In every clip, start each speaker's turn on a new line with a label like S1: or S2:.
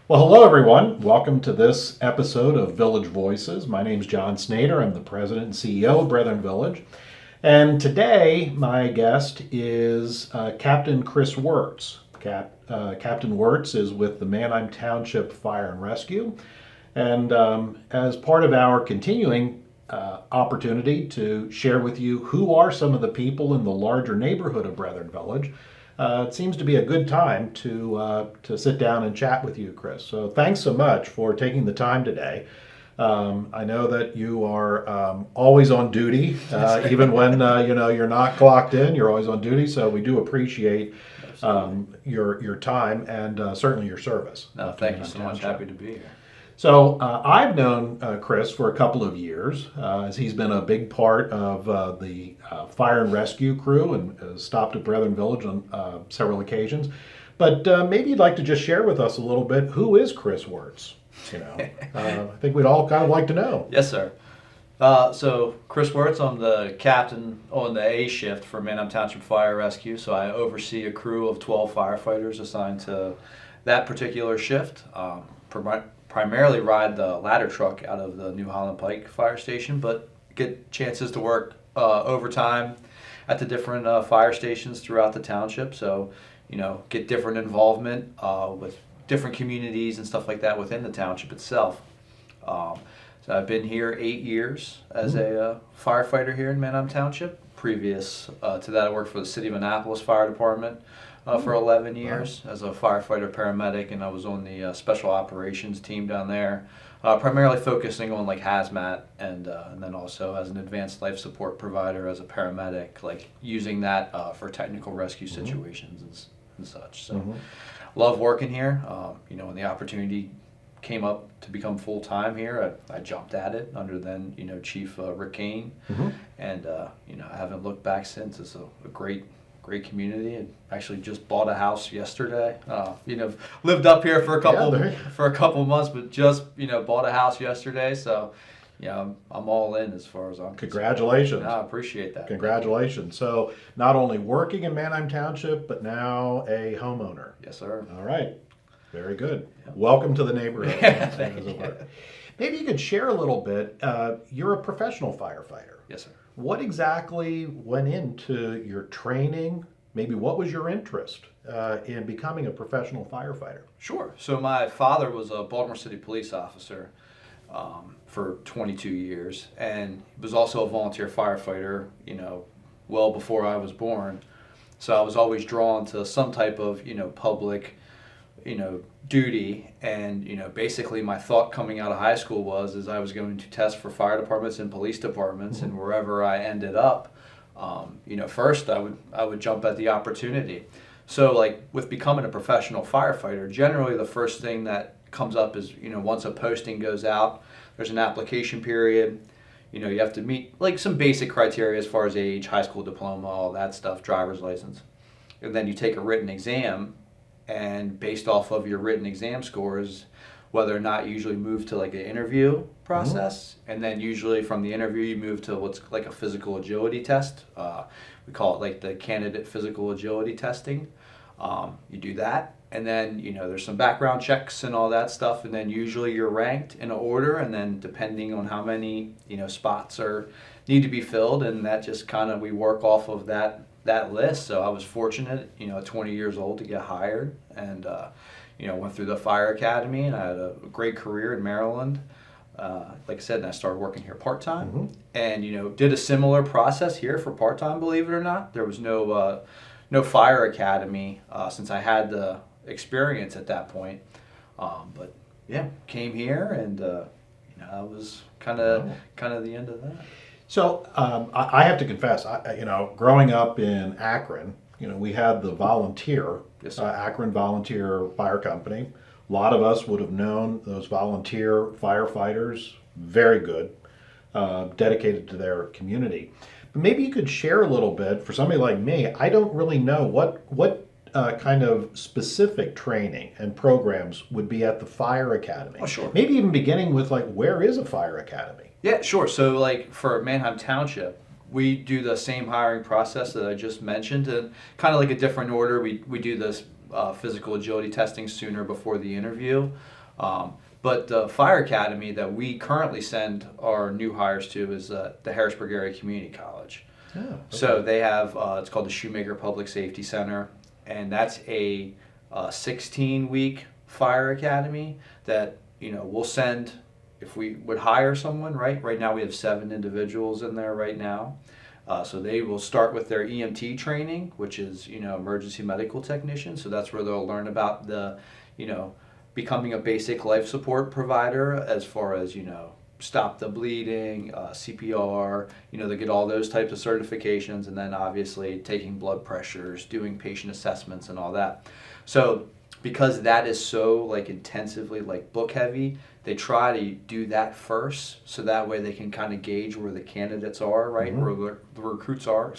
S1: Well, hello everyone. Welcome to this episode of Village Voices. My name is John Snader. I'm the president and CEO of Brethren Village. And today, my guest is Captain Chris Wertz. Captain Wertz is with the Manheim Township Fire Rescue. And as part of our continuing opportunity to share with you who are some of the people in the larger neighborhood of Brethren Village, it seems to be a good time to sit down and chat with you, Chris. So thanks so much for taking the time today. I know that you are always on duty, even when you're not clocked in. You're always on duty, so we do appreciate your time and certainly your service.
S2: No, thank you so much. Happy to be here.
S1: So I've known Chris for a couple of years, as he's been a big part of the fire and rescue crew and stopped at Brethren Village on several occasions. But maybe you'd like to just share with us a little bit, who is Chris Wertz? I think we'd all kind of like to know.
S2: Yes, sir. So Chris Wertz, I'm the captain on the A shift for Manheim Township Fire Rescue. So I oversee a crew of 12 firefighters assigned to that particular shift. Primarily ride the ladder truck out of the New Holland Pike fire station, but get chances to work overtime at the different fire stations throughout the township. So, get different involvement with different communities and stuff like that within the township itself. So I've been here 8 years as a firefighter here in Manheim Township. Previous to that, I worked for the City of Annapolis Fire Department for 11 years as a firefighter paramedic, and I was on the special operations team down there, primarily focusing on like hazmat and then also as an advanced life support provider as a paramedic, like using that for technical rescue situations and such. So love working here. When the opportunity came up to become full-time here, I jumped at it under then Chief Rick Kane, and I haven't looked back since. It's a great community, and actually just bought a house yesterday. Lived up here for a couple months, but just bought a house yesterday. So I'm all in as far as I'm concerned.
S1: Congratulations.
S2: I appreciate that.
S1: Congratulations. So not only working in Manheim Township, but now a homeowner.
S2: Yes, sir.
S1: All right. Very good.
S2: Yep.
S1: Welcome to the neighborhood.
S2: Thank you.
S1: Maybe you could share a little bit. You're a professional firefighter.
S2: Yes, sir.
S1: What exactly went into your training? Maybe what was your interest in becoming a professional firefighter?
S2: Sure. So my father was a Baltimore City police officer for 22 years, and was also a volunteer firefighter, well before I was born. So I was always drawn to some type of, public, duty. And, basically my thought coming out of high school was I was going to test for fire departments and police departments, and wherever I ended up, first I would jump at the opportunity. So like with becoming a professional firefighter, generally the first thing that comes up is, once a posting goes out, there's an application period. You have to meet like some basic criteria as far as age, high school diploma, all that stuff, driver's license. And then you take a written exam, and based off of your written exam scores, whether or not you usually move to like an interview process, and then usually from the interview you move to what's like a physical agility test. We call it like the candidate physical agility testing. You do that, and then there's some background checks and all that stuff, and then usually you're ranked in an order, and then depending on how many spots need to be filled, and that just kind of we work off of that list. So I was fortunate, at 20 years old to get hired, and went through the fire academy, and I had a great career in Maryland. Like I said, and I started working here part-time, and did a similar process here for part-time. Believe it or not, there was no fire academy since I had the experience at that point. But yeah, came here, and I was kind of the end of that.
S1: So I have to confess, growing up in Akron, we had the volunteer,
S2: Yes, sir.
S1: Akron Volunteer Fire Company. A lot of us would have known those volunteer firefighters, very good, dedicated to their community. But maybe you could share a little bit, for somebody like me, I don't really know what kind of specific training and programs would be at the fire academy.
S2: Oh, sure.
S1: Maybe even beginning with like, where is a fire academy?
S2: Yeah, sure. So like for Manheim Township, we do the same hiring process that I just mentioned, and kind of like a different order. We do this physical agility testing sooner before the interview. But the fire academy that we currently send our new hires to is the Harrisburg Area Community College.
S1: Oh, okay.
S2: So they have, it's called the Shoemaker Public Safety Center, and that's a 16-week fire academy that, we'll send if we would hire someone, right? Right now we have 7 individuals in there right now. So they will start with their EMT training, which is, emergency medical technician. So that's where they'll learn about the, becoming a basic life support provider as far as, stop the bleeding, CPR, they get all those types of certifications, and then obviously taking blood pressures, doing patient assessments and all that. So because that is so intensively book heavy, they try to do that first, so that way they can kind of gauge where the candidates are, right?
S1: Mm-hmm.
S2: Where the recruits are,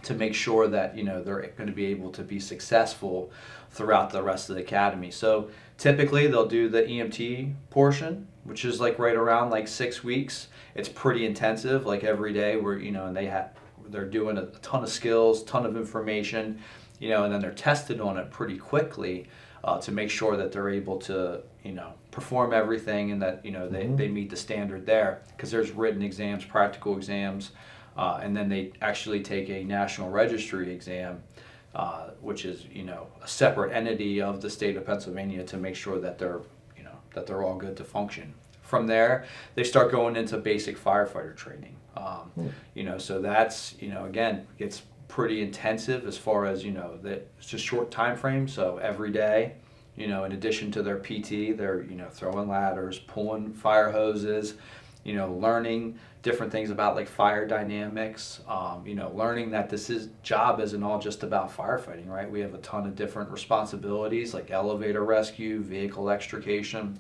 S2: to make sure that they're going to be able to be successful throughout the rest of the academy. So typically they'll do the EMT portion, which is right around 6 weeks. It's pretty intensive, every day where and they're doing a ton of skills, ton of information, and then they're tested on it pretty quickly to make sure that they're able to perform everything, and that they meet the standard there, because there's written exams, practical exams, and then they actually take a national registry exam, which is a separate entity of the state of Pennsylvania, to make sure that they're all good to function. From there, they start going into basic firefighter training. So that's again, it's pretty intensive as far as that it's a short time frame. So every day, in addition to their PT, they're throwing ladders, pulling fire hoses, learning different things about fire dynamics, learning that job isn't all just about firefighting, right? We have a ton of different responsibilities like elevator rescue, vehicle extrication,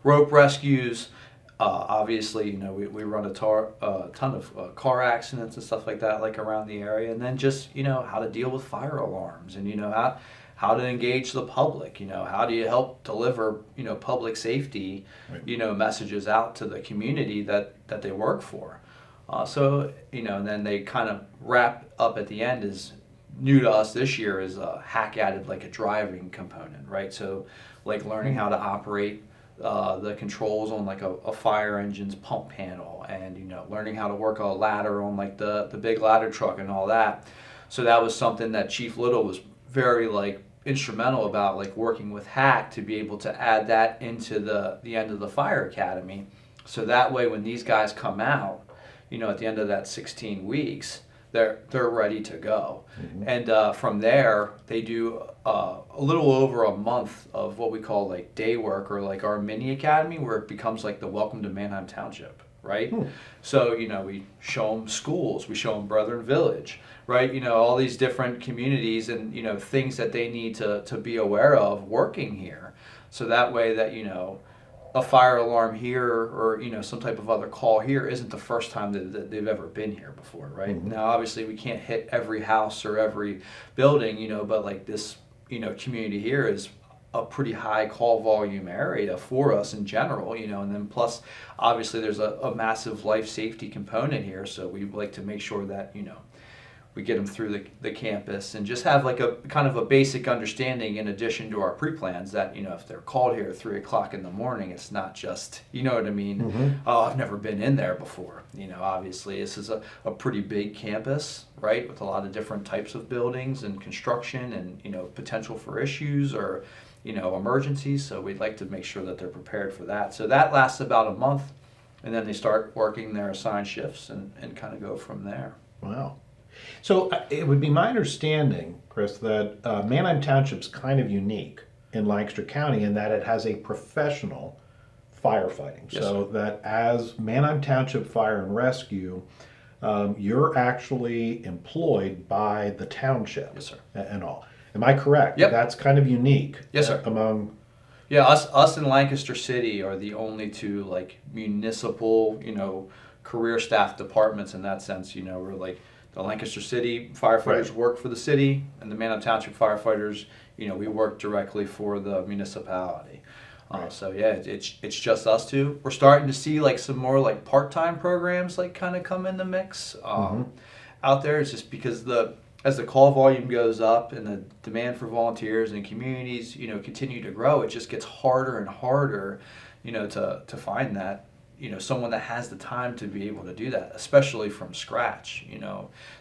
S2: rope rescues. Obviously, we run a ton of car accidents and stuff like that, around the area, and then just how to deal with fire alarms, and how to engage the public. How do you help deliver public safety,
S1: Right.
S2: Messages out to the community that they work for. And then they kind of wrap up at the end. Is new to us this year is hack added a driving component, right? So learning how to operate the controls on a fire engine's pump panel, and learning how to work a ladder on the big ladder truck and all that. So that was something that Chief Little was very instrumental about, working with Hack to be able to add that into the end of the fire academy, so that way when these guys come out, at the end of that 16 weeks, they're ready to go.
S1: Mm-hmm.
S2: And from there they do a little over a month of what we call day work, or our mini academy, where it becomes the Welcome to Manheim Township, right? So we show them schools, we show them Brethren Village, right? All these different communities, and things that they need to be aware of working here, so that way that a fire alarm here, or some type of other call here, isn't the first time that they've ever been here before, right?
S1: Mm-hmm.
S2: Now obviously we can't hit every house or every building, but this community here is a pretty high call volume area for us in general, and then plus obviously there's a massive life safety component here, so we like to make sure that we get them through the campus, and just have a kind of a basic understanding, in addition to our pre-plans, that if they're called here at 3 o'clock in the morning, it's not just what I mean.
S1: Mm-hmm.
S2: Oh, I've never been in there before. Obviously this is a pretty big campus, right, with a lot of different types of buildings and construction, and potential for issues or emergencies. So we'd like to make sure that they're prepared for that. So that lasts about a month, and then they start working their assigned shifts and kind of go from there.
S1: Wow. So it would be my understanding, Chris, that Manheim Township's kind of unique in Lancaster County in that it has a professional firefighting.
S2: Yes,
S1: So
S2: sir.
S1: that as Manheim Township Fire and Rescue, you're actually employed by the township.
S2: Yes, sir.
S1: And all. Am I correct?
S2: Yep.
S1: That's kind of unique.
S2: Yes, sir.
S1: Among.
S2: Yeah, us in Lancaster City are the only two municipal, career staff departments in that sense. We're the Lancaster City firefighters
S1: Right.
S2: work for the city, and the Manheim Township firefighters, we work directly for the municipality.
S1: Right.
S2: So yeah, it's just us two. We're starting to see some more part-time programs kind of come in the mix out there. It's just because as the call volume goes up and the demand for volunteers and communities, continue to grow, it just gets harder and harder, to find that, someone that has the time to be able to do that, especially from scratch.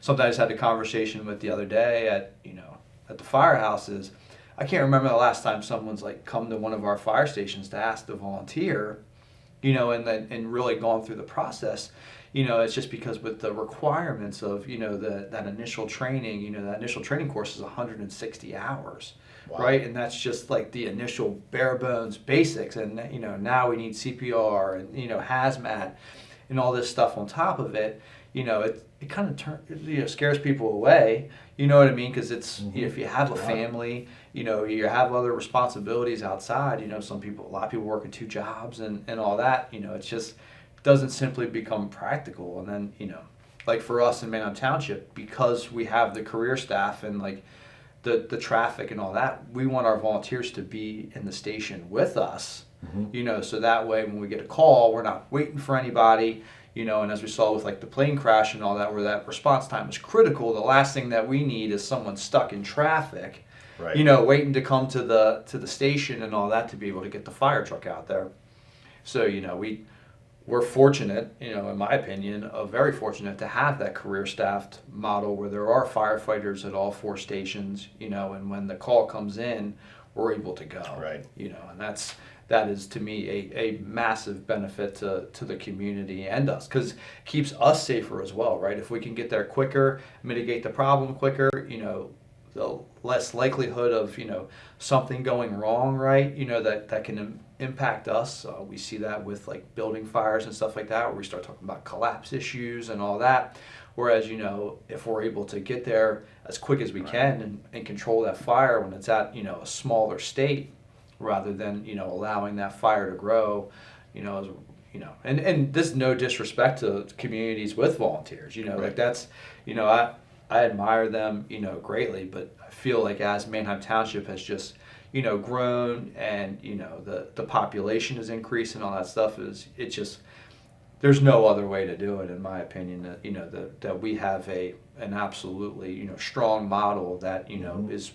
S2: Sometimes I had a conversation with the other day at the firehouses. I can't remember the last time someone's like come to one of our fire stations to ask to volunteer, and really gone through the process. It's just because with the requirements of, that initial training, that initial training course is 160 hours, wow. Right? And that's just like the initial bare bones basics. And, now we need CPR and, hazmat and all this stuff on top of it. It kind of scares people away. You know what I mean? Because it's, if you have a family, you have other responsibilities outside, a lot of people working 2 jobs and all that, it's just doesn't simply become practical. And then, like for us in Manheim Township, because we have the career staff and like the traffic and all that, we want our volunteers to be in the station with us, so that way when we get a call, we're not waiting for anybody, and as we saw with like the plane crash and all that, where that response time is critical, the last thing that we need is someone stuck in traffic, right. Waiting to come to the station and all that to be able to get the fire truck out there. So, we're fortunate, in my opinion, very fortunate to have that career staffed model where there are firefighters at all 4 stations, and when the call comes in, we're able to go. Right. And that is to me a massive benefit to the community and us, because it keeps us safer as well, right? If we can get there quicker, mitigate the problem quicker, the less likelihood of something going wrong, right? That can impact us. We see that with like building fires and stuff like that, where we start talking about collapse issues and all that. Whereas if we're able to get there as quick as we can and control that fire when it's at a smaller state, rather than allowing that fire to grow, and this no disrespect to communities with volunteers, right. Like that's I admire them, greatly, but I feel like as Manheim Township has just, grown and, the population has increased and all that stuff, there's no other way to do it, in my opinion, that we have an absolutely, strong model that, is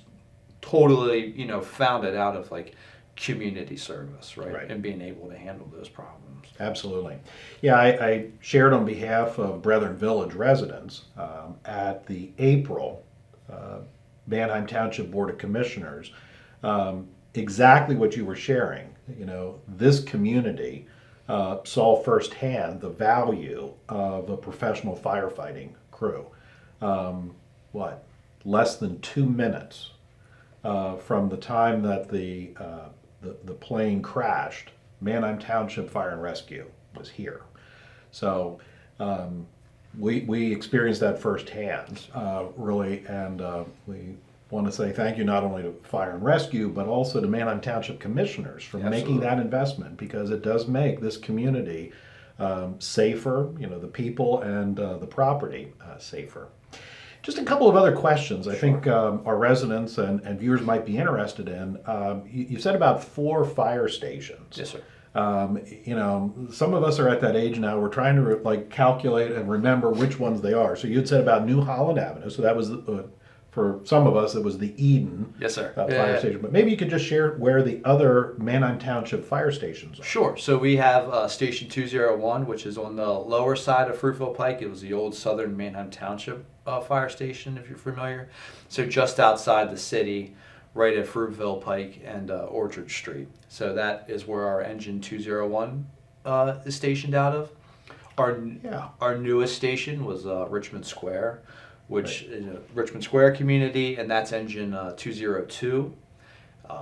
S2: totally, founded out of like community service, right? And being able to handle those problems.
S1: Absolutely. Yeah, I shared on behalf of Brethren Village residents at the April Manheim Township Board of Commissioners exactly what you were sharing. This community saw firsthand the value of a professional firefighting crew. Less than 2 minutes from the time that the plane crashed, Manheim Township Fire and Rescue was here. So we experienced that firsthand, really, and we want to say thank you not only to Fire and Rescue, but also to Manheim Township Commissioners for making that investment, because it does make this community safer, the people and the property safer. Just a couple of other questions I think our residents and viewers might be interested in. You said about 4 fire stations.
S2: Yes, sir.
S1: Some of us are at that age now. We're trying to calculate and remember which ones they are. So you had said about New Holland Avenue. So that was for some of us, it was the Eden
S2: yes, sir.
S1: Fire station. But maybe you could just share where the other Manheim Township fire stations are.
S2: Sure. So we have Station 201, which is on the lower side of Fruitville Pike. It was the old Southern Manheim Township fire station, if you're familiar. So just outside the city, right at Fruitville Pike and Orchard Street. So that is where our engine 201 is stationed out of. Our newest station was Richmond Square, which is a Richmond Square community, and that's engine 202.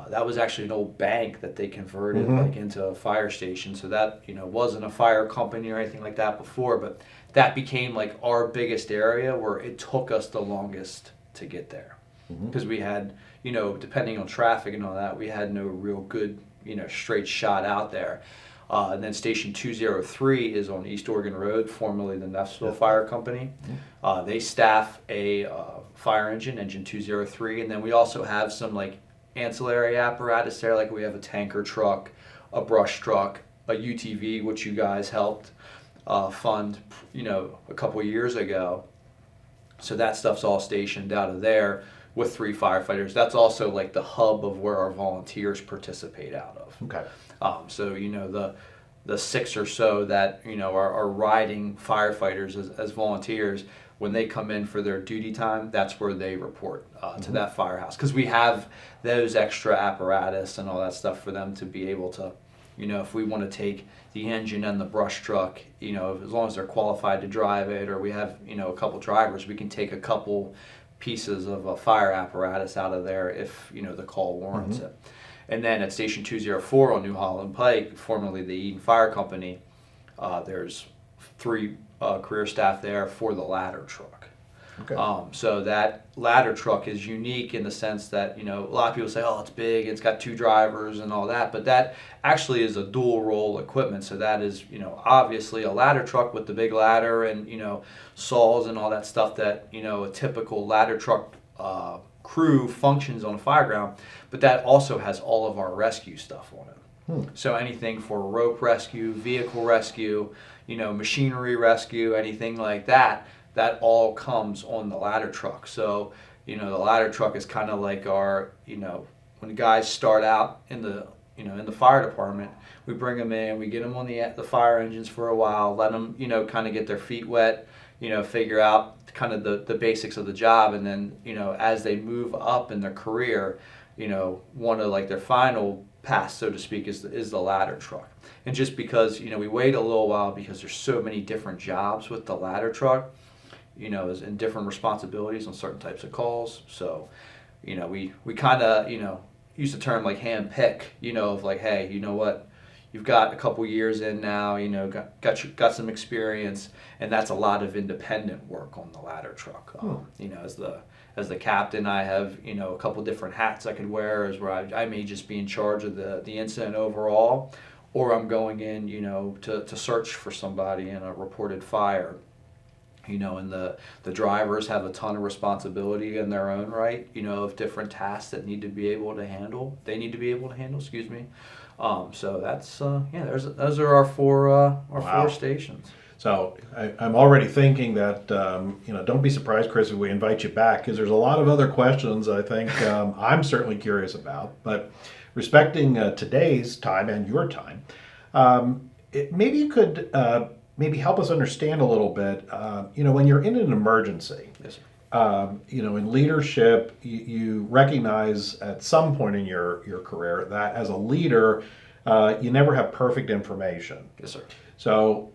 S2: That was actually an old bank that they converted into a fire station. So that wasn't a fire company or anything like that before, but that became our biggest area where it took us the longest to get there, because we had depending on traffic and all that, we had no real good straight shot out there. And then Station 203 is on East Oregon Road, formerly the Neffsville Fire Company. They staff a fire engine 203, and then we also have some ancillary apparatus there, we have a tanker truck, a brush truck, a UTV, which you guys helped fund a couple of years ago. So that stuff's all stationed out of there with 3 firefighters. That's also like the hub of where our volunteers participate out of.
S1: Okay.
S2: So the 6 or so that are riding firefighters as volunteers, when they come in for their duty time, that's where they report to that firehouse, because we have those extra apparatus and all that stuff for them to be able to, if we want to take the engine and the brush truck, as long as they're qualified to drive it, or we have a couple drivers, we can take a couple pieces of a fire apparatus out of there if the call warrants it. And then at Station 204 on New Holland Pike, formerly the Eden Fire Company, there's 3 career staff there for the ladder truck.
S1: Okay.
S2: So that ladder truck is unique in the sense that, a lot of people say, oh, it's big, it's got 2 drivers and all that, but that actually is a dual role equipment. So that is, obviously a ladder truck with the big ladder and, saws and all that stuff that, a typical ladder truck crew functions on a fireground, but that also has all of our rescue stuff on it. So anything for rope rescue, vehicle rescue, machinery rescue, anything like that, that all comes on the ladder truck. So, the ladder truck is kind of like our, when guys start out in the, in the fire department, we bring them in, we get them on the fire engines for a while, let them, kind of get their feet wet, figure out kind of the basics of the job, and then, as they move up in their career, one of like their final pass, so to speak, is the ladder truck. And just because, we wait a little while because there's so many different jobs with the ladder truck, and different responsibilities on certain types of calls. So, we kind of, use the term like hand pick, of like, hey, you know what, you've got a couple years in now, got some experience, and that's a lot of independent work on the ladder truck. As the captain, I have a couple different hats I could wear, as where I may just be in charge of the incident overall, or I'm going in to search for somebody in a reported fire. And the drivers have a ton of responsibility in their own right, of different tasks that need to be able to handle. They need to be able to handle. Excuse me. So that's those are our 4 stations.
S1: So I'm already thinking that don't be surprised, Chris, if we invite you back, because there's a lot of other questions I think I'm certainly curious about. But respecting today's time and your time, maybe you could maybe help us understand a little bit. When you're in an emergency.
S2: Yes, sir.
S1: In leadership, you recognize at some point in your career that as a leader, you never have perfect information.
S2: Yes, sir.
S1: So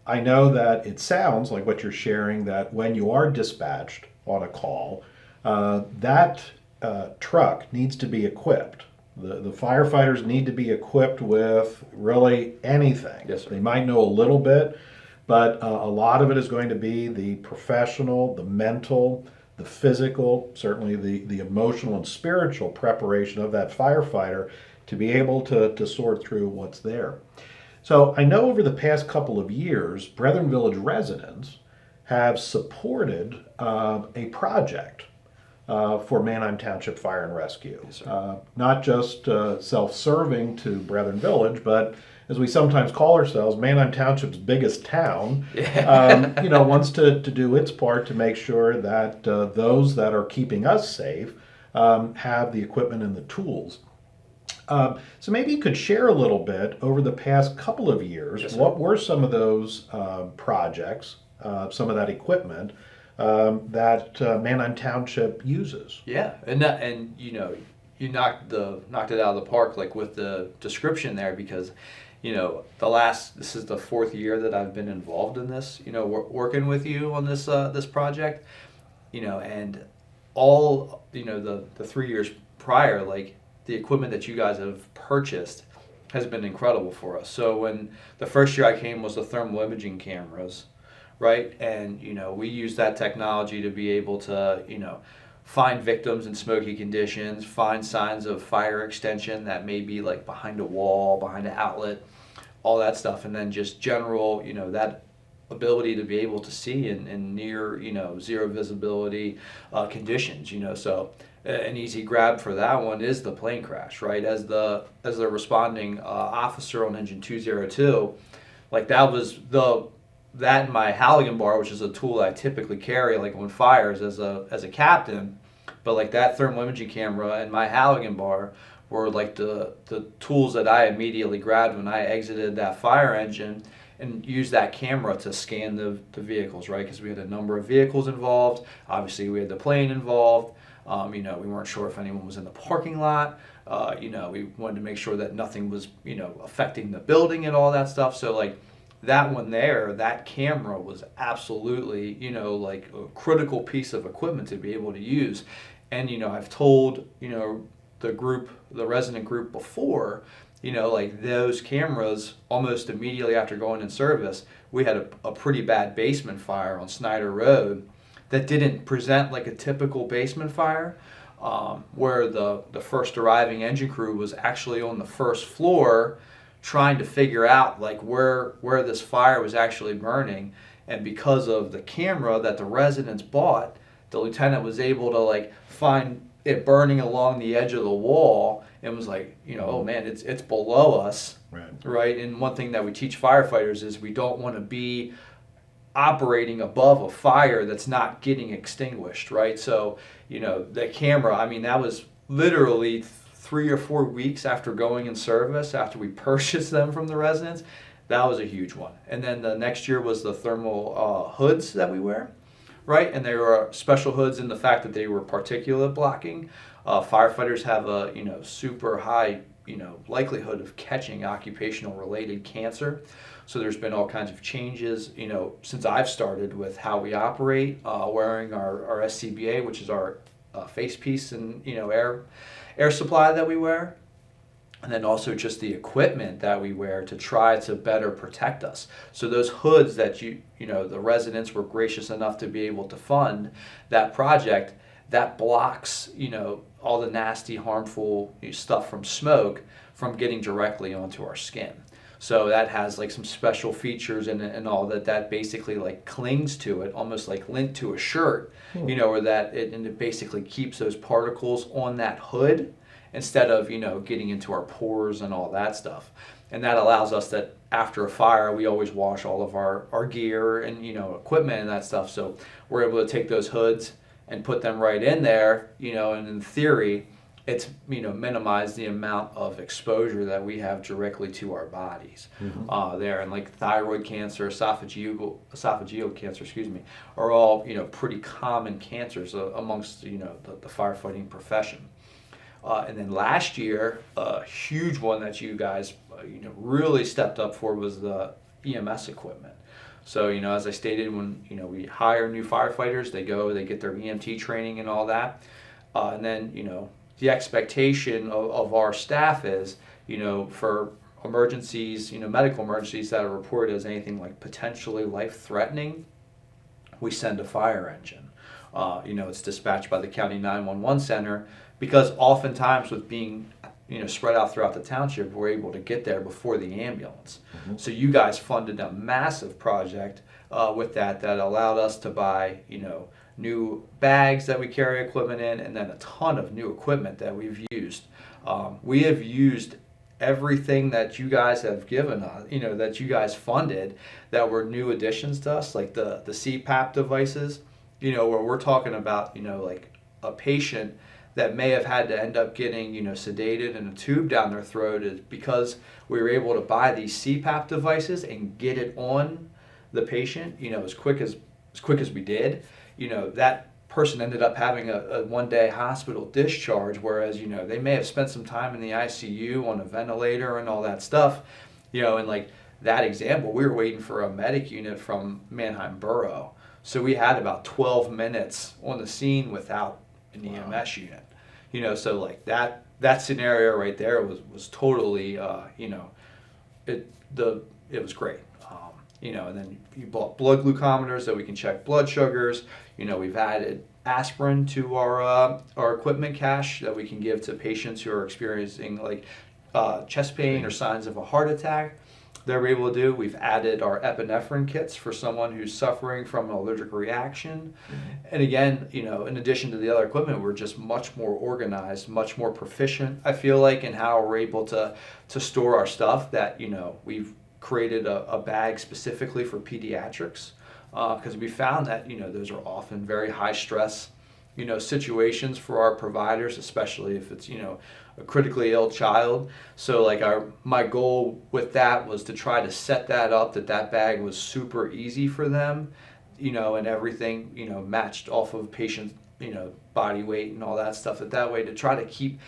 S1: I know that it sounds like what you're sharing, that when you are dispatched on a call, that truck needs to be equipped. The firefighters need to be equipped with really anything.
S2: Yes, sir.
S1: They might know a little bit, but a lot of it is going to be the professional, the mental, the physical, certainly the emotional and spiritual preparation of that firefighter to be able to sort through what's there. So I know over the past couple of years, Brethren Village residents have supported a project for Manheim Township Fire and Rescue.
S2: Yes, sir.
S1: Not just self-serving to Brethren Village, but as we sometimes call ourselves, Manheim Township's biggest town, wants to do its part to make sure that those that are keeping us safe have the equipment and the tools. So maybe you could share a little bit over the past couple of years.
S2: Yes, sir.
S1: What were some of those projects, some of that equipment that Manheim Township uses?
S2: Yeah, and you knocked it out of the park, like with the description there, because this is the 4th year that I've been involved in this, working with you on this project, and all the 3 years prior, like the equipment that you guys have purchased has been incredible for us. So when the first year I came was the thermal imaging cameras, right? And we use that technology to be able to find victims in smoky conditions, find signs of fire extension that may be like behind a wall, behind an outlet, all that stuff, and then just general that ability to be able to see in near zero visibility conditions. So an easy grab for that one is the plane crash, right? As the responding officer on engine 202, like that was the that and my Halligan bar, which is a tool I typically carry like on fires as a captain, but like that thermal imaging camera and my Halligan bar were like the tools that I immediately grabbed when I exited that fire engine and used that camera to scan the vehicles, right? Because we had a number of vehicles involved. Obviously, we had the plane involved. We weren't sure if anyone was in the parking lot. We wanted to make sure that nothing was, affecting the building and all that stuff. So like that one there, that camera was absolutely, like a critical piece of equipment to be able to use. And, I've told, the resident group before, like those cameras almost immediately after going in service, we had a pretty bad basement fire on Snyder Road that didn't present like a typical basement fire, where the first arriving engine crew was actually on the first floor trying to figure out like where this fire was actually burning. And because of the camera that the residents bought, the lieutenant was able to like find it burning along the edge of the wall and was like, oh man, it's below us, right? And one thing that we teach firefighters is we don't want to be operating above a fire that's not getting extinguished, right? So, the camera, I mean, that was literally 3 or 4 weeks after going in service, after we purchased them from the residents. That was a huge one. And then the next year was the thermal hoods that we wear, right? And they were special hoods in the fact that they were particulate blocking. Firefighters have a super high likelihood of catching occupational related cancer. So there's been all kinds of changes since I've started with how we operate, wearing our SCBA, which is our face piece and air supply that we wear. And then also just the equipment that we wear to try to better protect us. So those hoods that the residents were gracious enough to be able to fund that project, that blocks, all the nasty, harmful stuff from smoke from getting directly onto our skin. So that has like some special features and all that basically like clings to it, almost like lint to a shirt, where that it basically keeps those particles on that hood instead of, getting into our pores and all that stuff. And that allows us that after a fire, we always wash all of our gear and, equipment and that stuff. So we're able to take those hoods and put them right in there, and in theory, it's, minimize the amount of exposure that we have directly to our bodies there. And like thyroid cancer, esophageal cancer, are all, pretty common cancers amongst, the firefighting profession. And then last year, a huge one that you guys, really stepped up for was the EMS equipment. So, as I stated, when, we hire new firefighters, they get their EMT training and all that. And then, the expectation of our staff is, for emergencies, medical emergencies that are reported as anything like potentially life-threatening, we send a fire engine. It's dispatched by the county 911 center, because oftentimes with being spread out throughout the township, we're able to get there before the ambulance. So you guys funded a massive project with that allowed us to buy new bags that we carry equipment in, and then a ton of new equipment that we've used. We have used everything that you guys have given us, that you guys funded, that were new additions to us, like the CPAP devices, where we're talking about, like a patient that may have had to end up getting, sedated and a tube down their throat, is because we were able to buy these CPAP devices and get it on the patient, as quick as we did. That person ended up having a one-day hospital discharge, whereas, they may have spent some time in the ICU on a ventilator and all that stuff, and like that example, we were waiting for a medic unit from Manheim Borough. So we had about 12 minutes on the scene without an EMS unit, so like that scenario right there was totally, it was great. And then you bought blood glucometers so we can check blood sugars. We've added aspirin to our equipment cache that we can give to patients who are experiencing like chest pain or signs of a heart attack. They're able to do. We've added our epinephrine kits for someone who's suffering from an allergic reaction. And again, in addition to the other equipment, we're just much more organized, much more proficient, I feel like, in how we're able to store our stuff, that, we've created a bag specifically for pediatrics, because we found that, those are often very high stress, situations for our providers, especially if it's, a critically ill child. So like my goal with that was to try to set that up, that bag was super easy for them, and everything, matched off of patient, body weight and all that stuff, that way to try to keep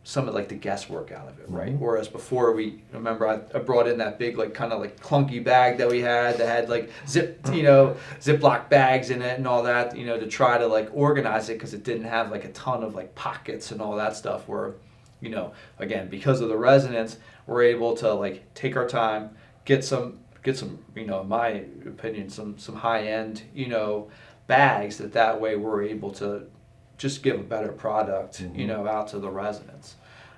S2: some of like the guesswork out of it, right?
S1: Mm-hmm.
S2: Whereas before, I brought in that big like kind of like clunky bag that we had that had like Ziploc bags in it and all that, to try to like organize it, because it didn't have like a ton of like pockets and all that stuff. Where, again, because of the residents, we're able to like take our time, get some, in my opinion, some high end, bags that way we're able to just give a better product,
S1: Mm-hmm.
S2: out to the residents,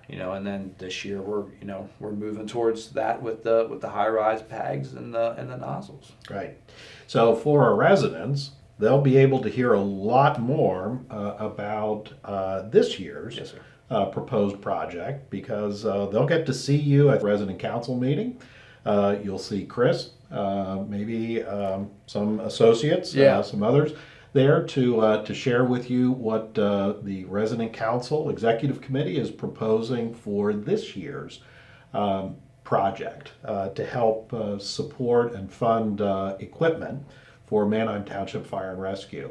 S2: and then this year we're moving towards that with the high rise bags and the nozzles.
S1: Right. So for our residents, they'll be able to hear a lot more about this year's
S2: Yes, sir.
S1: proposed project, because they'll get to see you at the resident council meeting. You'll see Chris, maybe some associates,
S2: Yeah.
S1: some others there to share with you what the resident council executive committee is proposing for this year's project to help support and fund equipment for Manheim Township Fire and Rescue.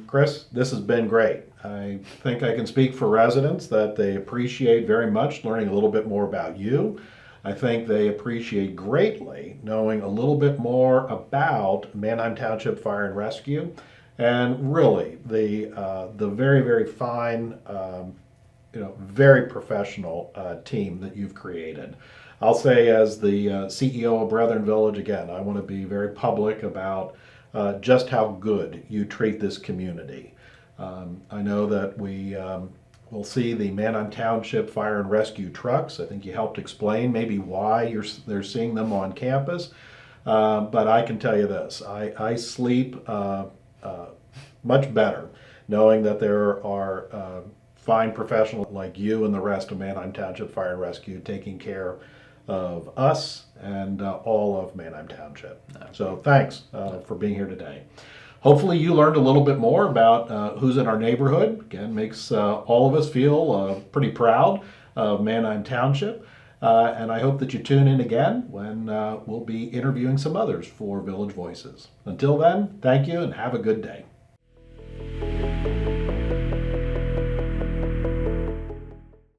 S1: Chris, this has been great. I think I can speak for residents that they appreciate very much learning a little bit more about you. I think they appreciate greatly knowing a little bit more about Manheim Township Fire and Rescue, and really the very, very fine, very professional team that you've created. I'll say, as the CEO of Brethren Village, again, I want to be very public about just how good you treat this community. I know that we'll see the Manheim Township Fire and Rescue trucks. I think you helped explain maybe why they're seeing them on campus. But I can tell you this, I sleep much better knowing that there are fine professionals like you and the rest of Manheim Township Fire and Rescue taking care of us and all of Manheim Township. So thanks for being here today. Hopefully you learned a little bit more about who's in our neighborhood. Again, makes all of us feel pretty proud of Manheim Township. And I hope that you tune in again when we'll be interviewing some others for Village Voices. Until then, thank you and have a good day.